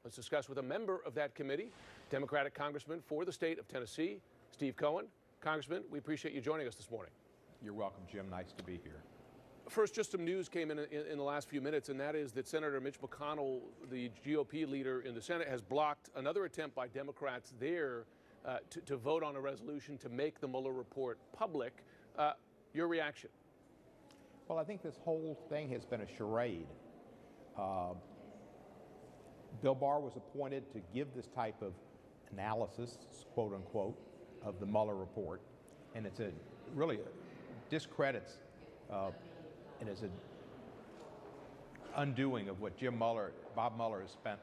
Let's discuss with a member of that committee, Democratic Congressman for the state of Tennessee, Steve Cohen. Congressman, we appreciate you joining us this morning. You're welcome, Jim. Nice to be here. First, just some news came in the last few minutes, and that is that Senator Mitch McConnell, the GOP leader in the Senate, has blocked another attempt by Democrats there to vote on a resolution to make the Mueller report public. Your reaction? Well, I think this whole thing has been a charade. Bill Barr was appointed to give this type of analysis, quote unquote, of the Mueller report, and it's really discredits and is an undoing of what Bob Mueller has spent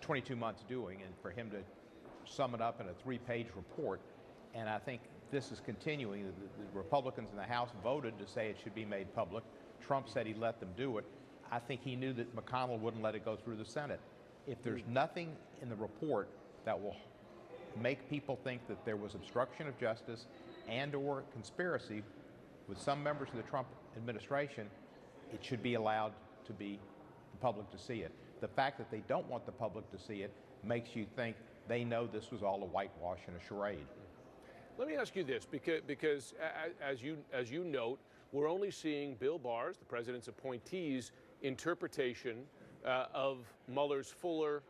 22 months doing, and for him to sum it up in a 3-page report. And I think this is continuing. The Republicans in the House voted to say it should be made public. Trump said he'd let them do it. I think he knew that McConnell wouldn't let it go through the Senate. If there's nothing in the report that will make people think that there was obstruction of justice and/or conspiracy with some members of the Trump administration, it should be allowed to be the public to see it. The fact that they don't want the public to see it makes you think they know this was all a whitewash and a charade. Let me ask you this, because as you note, we're only seeing Bill Barr's, the president's appointee's, interpretation of Mueller's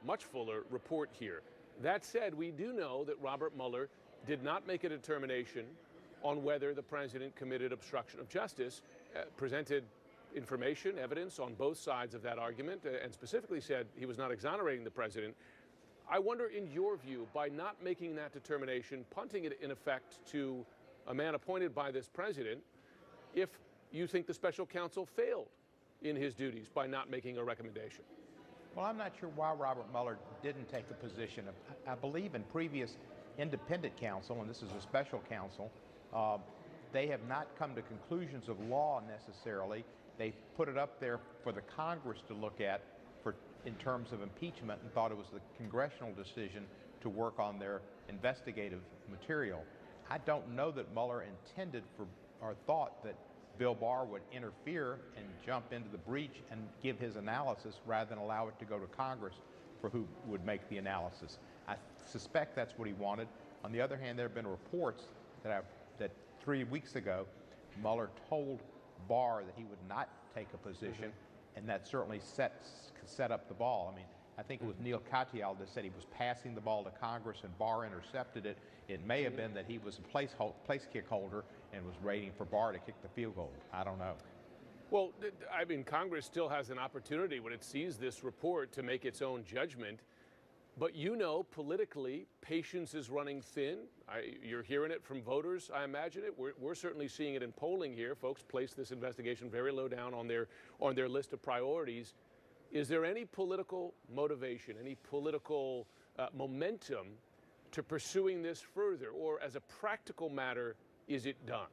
much fuller report here. That said, we do know that Robert Mueller did not make a determination on whether the president committed obstruction of justice, presented information, evidence on both sides of that argument, and specifically said he was not exonerating the president. I wonder, in your view, by not making that determination, punting it in effect to a man appointed by this president, if you think the special counsel failed in his duties by not making a recommendation. Well, I'm not sure why Robert Mueller didn't take a position. I believe in previous independent counsel, and this is a special counsel, they have not come to conclusions of law necessarily. They put it up there for the Congress to look at in terms of impeachment, and thought it was the congressional decision to work on their investigative material. I don't know that Mueller intended or thought that Bill Barr would interfere and jump into the breach and give his analysis rather than allow it to go to Congress for who would make the analysis. I suspect that's what he wanted. On the other hand, there have been reports that 3 weeks ago, Mueller told Barr that he would not take a position, and that certainly set up the ball. I mean, I think it was Neil Katyal that said he was passing the ball to Congress and Barr intercepted it. It may have been that he was a place kick holder and was waiting for Barr to kick the field goal. I don't know. Well, I mean, Congress still has an opportunity when it sees this report to make its own judgment. But you know, politically, patience is running thin. You're hearing it from voters, I imagine it. We're certainly seeing it in polling here. Folks place this investigation very low down on their list of priorities. Is there any political motivation, any political momentum to pursuing this further? Or as a practical matter, is it done?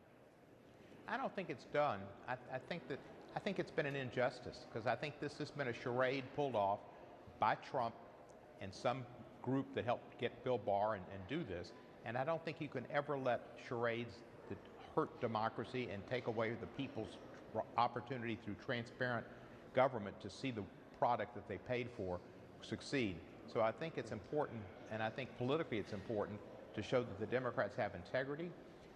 I don't think it's done. I think it's been an injustice, because I think this has been a charade pulled off by Trump and some group that helped get Bill Barr and do this. And I don't think you can ever let charades that hurt democracy and take away the people's opportunity through transparent government to see the product that they paid for succeed. So I think it's important, and I think politically it's important, to show that the Democrats have integrity,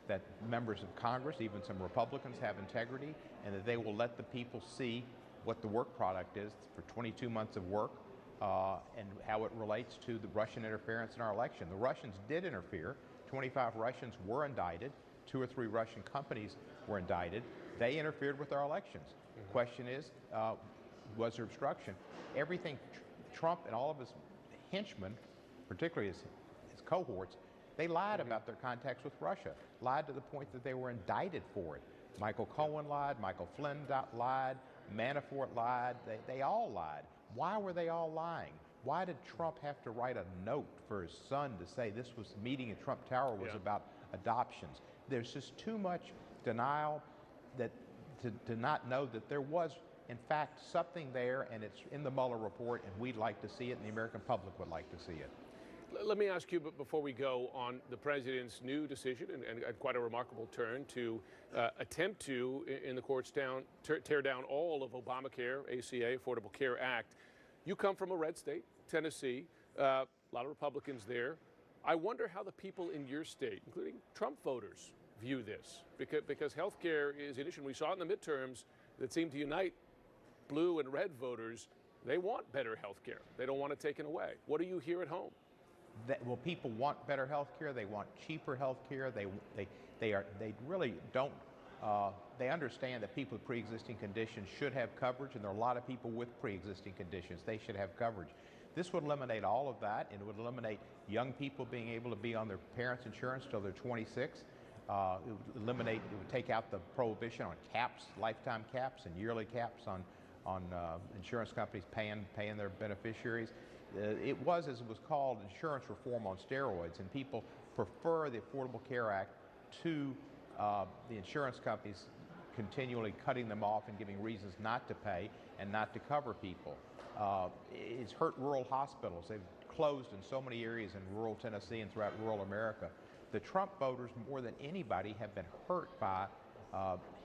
that members of Congress, even some Republicans, have integrity, and that they will let the people see what the work product is for 22 months of work, and how it relates to the Russian interference in our election. The Russians did interfere. 25 Russians were indicted. 2 or 3 Russian companies were indicted. They interfered with our elections. The question is, was there obstruction? Everything Trump and all of his henchmen, particularly his cohorts, they lied about their contacts with Russia, lied to the point that they were indicted for it. Michael Cohen lied, Michael Flynn lied, Manafort lied, they all lied. Why were they all lying? Why did Trump have to write a note for his son to say this meeting at Trump Tower was about adoptions? There's just too much denial to not know that there was, in fact, something there, and it's in the Mueller report, and we'd like to see it, and the American public would like to see it. Let me ask you, before we go, on the president's new decision, and quite a remarkable turn, to attempt to, in the courts, tear down all of Obamacare, ACA, Affordable Care Act. You come from a red state, Tennessee, a lot of Republicans there. I wonder how the people in your state, including Trump voters, view this, because health care is an issue. We saw it in the midterms that seemed to unite blue and red voters. They want better health care. They don't want it taken away. What do you hear at home? Well, people want better health care. They want cheaper health care. They really don't. They understand that people with pre-existing conditions should have coverage, and there are a lot of people with pre-existing conditions. They should have coverage. This would eliminate all of that, and it would eliminate young people being able to be on their parents' insurance till they're 26. It would take out the prohibition on caps, lifetime caps, and yearly caps on insurance companies paying their beneficiaries. It was, as it was called, insurance reform on steroids, and people prefer the Affordable Care Act to the insurance companies continually cutting them off and giving reasons not to pay and not to cover people. It's hurt rural hospitals. They've closed in so many areas in rural Tennessee and throughout rural America. The Trump voters, more than anybody, have been hurt by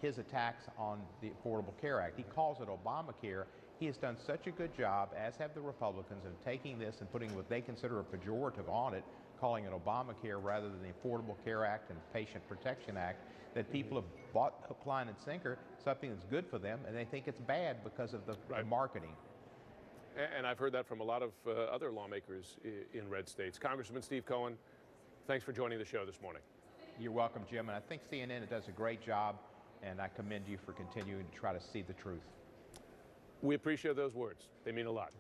his attacks on the Affordable Care Act. He calls it Obamacare. He has done such a good job, as have the Republicans, of taking this and putting what they consider a pejorative on it, calling it Obamacare rather than the Affordable Care Act and Patient Protection Act, that people have bought hook, line, and sinker, something that's good for them, and they think it's bad because of the marketing. And I've heard that from a lot of other lawmakers in red states. Congressman Steve Cohen, thanks for joining the show this morning. You're welcome, Jim, and I think CNN does a great job, and I commend you for continuing to try to see the truth. We appreciate those words. They mean a lot.